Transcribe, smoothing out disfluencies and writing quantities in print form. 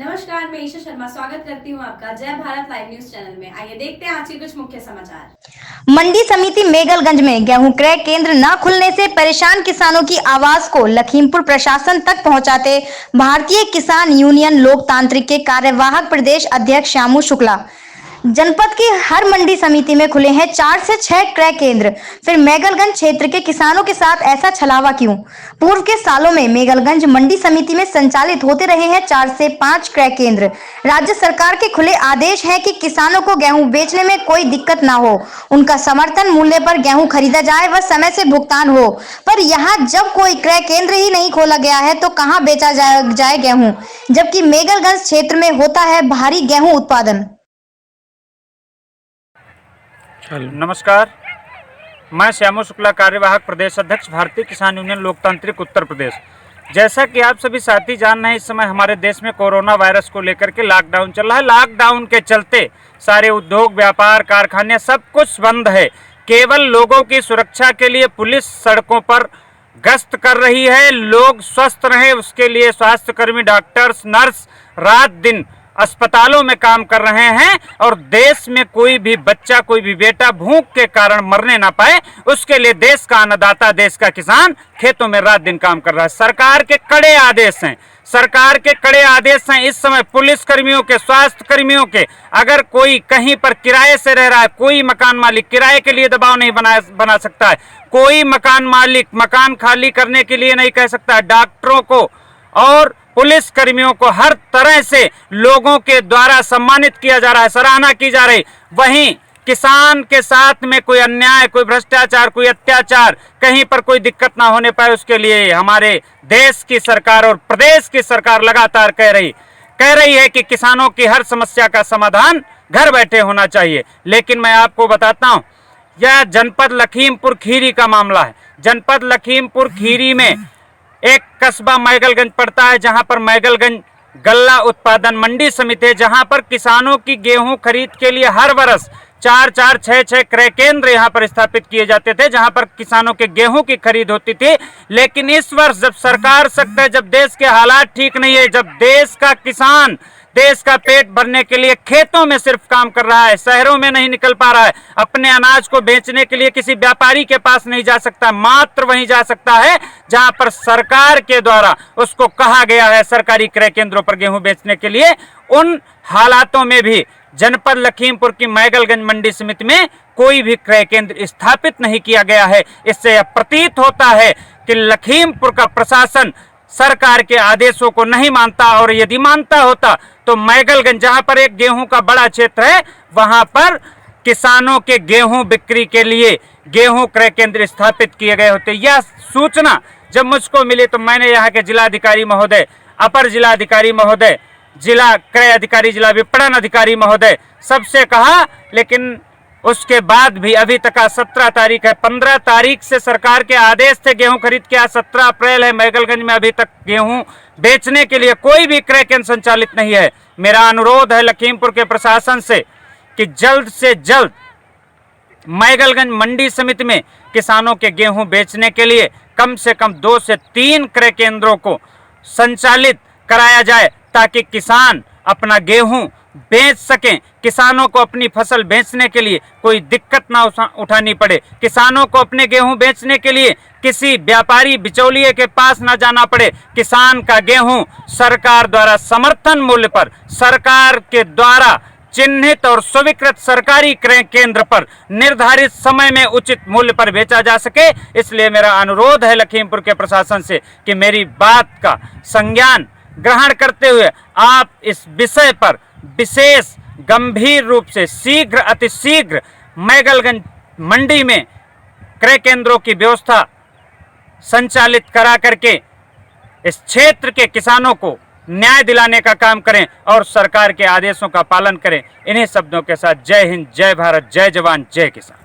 नमस्कार, मैं ईशा शर्मा स्वागत करती हूँ आपका जय भारत लाइव न्यूज चैनल में। आइए देखते हैं आज के कुछ मुख्य समाचार। मंडी समिति मेगलगंज में गेहूं क्रय केंद्र न खुलने से परेशान किसानों की आवाज को लखीमपुर प्रशासन तक पहुंचाते भारतीय किसान यूनियन लोकतांत्रिक के कार्यवाहक प्रदेश अध्यक्ष श्यामू शुक्ला। जनपद की हर मंडी समिति में खुले हैं 4 से 6 क्रय केंद्र, फिर मेगलगंज क्षेत्र के किसानों के साथ ऐसा छलावा क्यों? पूर्व के सालों में मेगलगंज मंडी समिति में संचालित होते रहे हैं 4 से 5 क्रय केंद्र। राज्य सरकार के खुले आदेश हैं कि किसानों को गेहूं बेचने में कोई दिक्कत ना हो, उनका समर्थन मूल्य पर गेहूं खरीदा जाए व समय से भुगतान हो। पर यहाँ जब कोई क्रय केंद्र ही नहीं खोला गया है तो कहाँ बेचा जाए गेहूं, जबकि मेगलगंज क्षेत्र में होता है भारी गेहूं उत्पादन। नमस्कार, मैं श्यामू शुक्ला, कार्यवाहक प्रदेश अध्यक्ष भारतीय किसान यूनियन लोकतांत्रिक उत्तर प्रदेश। जैसा कि आप सभी साथी जान रहे हैं, इस समय हमारे देश में कोरोना वायरस को लेकर के लॉकडाउन चल रहा है। लॉकडाउन के चलते सारे उद्योग, व्यापार, कारखाने सब कुछ बंद है। केवल लोगों की सुरक्षा के लिए पुलिस सड़कों पर गश्त कर रही है। लोग स्वस्थ रहें उसके लिए स्वास्थ्यकर्मी, डॉक्टर्स, नर्स रात दिन अस्पतालों में काम कर रहे हैं और देश में कोई भी बच्चा, कोई भी बेटा भूख के कारण मरने ना पाए, उसके लिए देश का अन्नदाता, देश का किसान खेतों में रात दिन काम कर रहा है। सरकार के कड़े आदेश हैं, सरकार के कड़े आदेश हैं। इस समय पुलिस कर्मियों के, स्वास्थ्य कर्मियों के, अगर कोई कहीं पर किराए से रह रहा है, कोई मकान मालिक किराए के लिए दबाव नहीं बना सकता है, कोई मकान मालिक मकान खाली करने के लिए नहीं कह सकता है। डॉक्टरों को और पुलिस कर्मियों को हर तरह से लोगों के द्वारा सम्मानित किया जा रहा है, सराहना की जा रही। वहीं किसान के साथ में कोई अन्याय, कोई भ्रष्टाचार, कोई अत्याचार, कहीं पर कोई दिक्कत ना होने पाए, उसके लिए हमारे देश की सरकार और प्रदेश की सरकार लगातार कह रही है कि किसानों की हर समस्या का समाधान घर बैठे होना चाहिए। लेकिन मैं आपको बताता हूं, यह जनपद लखीमपुर खीरी का मामला है। जनपद लखीमपुर खीरी में एक कस्बा मेगलगंज पड़ता है, जहां पर मेगलगंज गल्ला उत्पादन मंडी समिति है, जहां पर किसानों की गेहूं खरीद के लिए हर वर्ष 4-4, 6-6 क्रय केंद्र यहां पर स्थापित किए जाते थे, जहां पर किसानों के गेहूं की खरीद होती थी। लेकिन इस वर्ष जब सरकार सख्त है, जब देश के हालात ठीक नहीं है, जब देश का किसान देश का पेट भरने के लिए खेतों में सिर्फ काम कर रहा है, शहरों में नहीं निकल पा रहा है, अपने अनाज को बेचने के लिए किसी व्यापारी के पास नहीं जा सकता, मात्र वहीं जा सकता है जहां पर सरकार के द्वारा उसको कहा गया है सरकारी क्रय केंद्रों पर गेहूं बेचने के लिए। उन हालातों में भी जनपद लखीमपुर की मेगलगंज मंडी समिति में कोई भी क्रय केंद्र स्थापित नहीं किया गया है। इससे यह प्रतीत होता है कि लखीमपुर का प्रशासन सरकार के आदेशों को नहीं मानता, और यदि मानता होता तो मेगलगंज, जहां पर एक गेहूं का बड़ा क्षेत्र है, वहां पर किसानों के गेहूं बिक्री के लिए गेहूं क्रय केंद्र स्थापित किए गए होते। यह सूचना जब मुझको मिली तो मैंने यहाँ के जिलाधिकारी महोदय, अपर जिलाधिकारी महोदय, जिला क्रय अधिकारी, जिला विपणन अधिकारी महोदय सबसे कहा, लेकिन उसके बाद भी अभी तक 17 तारीख है, 15 तारीख से सरकार के आदेश थे गेहूं खरीद के, आज 17 अप्रैल है, मेगलगंज में अभी तक गेहूं बेचने के लिए कोई भी क्रय केंद्र संचालित नहीं है। मेरा अनुरोध है लखीमपुर के प्रशासन से कि जल्द से जल्द मेगलगंज मंडी समिति में किसानों के गेहूं बेचने के लिए कम से कम 2 से 3 क्रय केंद्रों को संचालित कराया जाए, ताकि किसान अपना गेहूं बेच सकें, किसानों को अपनी फसल बेचने के लिए कोई दिक्कत ना उठानी पड़े, किसानों को अपने गेहूं बेचने के लिए किसी व्यापारी बिचौलिए के पास ना जाना पड़े। किसान का गेहूं सरकार द्वारा समर्थन मूल्य पर, सरकार के द्वारा चिन्हित और स्वीकृत सरकारी क्रय केंद्र पर निर्धारित समय में उचित मूल्य पर बेचा जा सके। इसलिए मेरा अनुरोध है लखीमपुर के प्रशासन से कि मेरी बात का संज्ञान ग्रहण करते हुए आप इस विषय पर विशेष गंभीर रूप से शीघ्र, अतिशीघ्र मेगलगंज मंडी में क्रय केंद्रों की व्यवस्था संचालित करा करके इस क्षेत्र के किसानों को न्याय दिलाने का काम करें और सरकार के आदेशों का पालन करें। इन्हीं शब्दों के साथ जय हिंद, जय भारत, जय जवान, जय किसान।